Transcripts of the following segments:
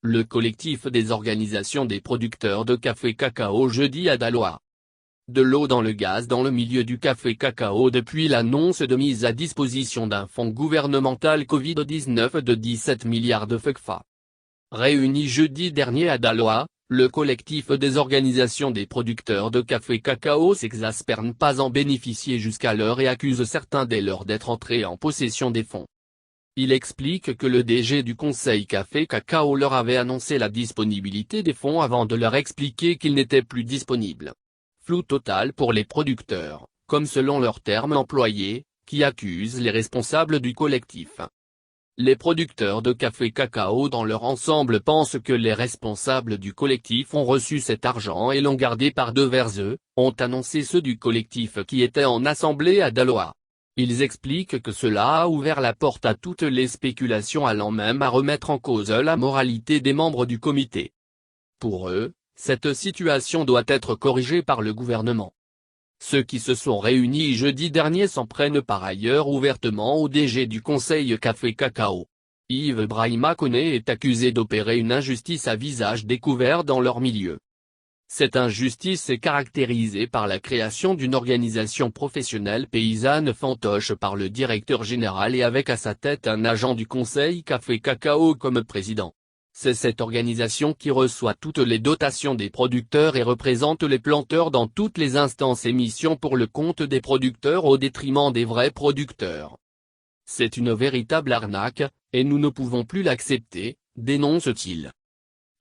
le collectif des organisations des producteurs de café-cacao jeudi à Daloa. De l'eau dans le gaz dans le milieu du café-cacao depuis l'annonce de mise à disposition d'un fonds gouvernemental Covid-19 de 17 milliards de FECFA. Réuni jeudi dernier à Daloa, le collectif des organisations des producteurs de café-cacao s'exaspère ne pas en bénéficier jusqu'alors et accuse certains dès lors d'être entrés en possession des fonds. Il explique que le DG du Conseil Café-Cacao leur avait annoncé la disponibilité des fonds avant de leur expliquer qu'ils n'étaient plus disponibles. Flou total pour les producteurs, comme selon leurs termes employés, qui accusent les responsables du collectif. Les producteurs de café-cacao dans leur ensemble pensent que les responsables du collectif ont reçu cet argent et l'ont gardé par devers eux, ont annoncé ceux du collectif qui étaient en assemblée à Daloa. Ils expliquent que cela a ouvert la porte à toutes les spéculations allant même à remettre en cause la moralité des membres du comité. Pour eux, cette situation doit être corrigée par le gouvernement. Ceux qui se sont réunis jeudi dernier s'en prennent par ailleurs ouvertement au DG du Conseil Café-Cacao. Yves Brahima Koné est accusé d'opérer une injustice à visage découvert dans leur milieu. Cette injustice est caractérisée par la création d'une organisation professionnelle paysanne fantoche par le directeur général et avec à sa tête un agent du Conseil Café-Cacao comme président. C'est cette organisation qui reçoit toutes les dotations des producteurs et représente les planteurs dans toutes les instances et missions pour le compte des producteurs au détriment des vrais producteurs. C'est une véritable arnaque, et nous ne pouvons plus l'accepter, dénonce-t-il.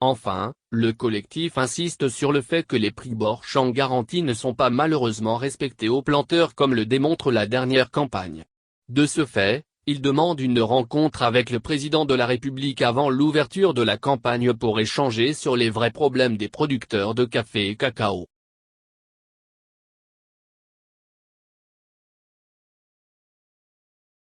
Enfin, le collectif insiste sur le fait que les prix borches en garantie ne sont pas malheureusement respectés aux planteurs comme le démontre la dernière campagne. De ce fait, il demande une rencontre avec le président de la République avant l'ouverture de la campagne pour échanger sur les vrais problèmes des producteurs de café et cacao.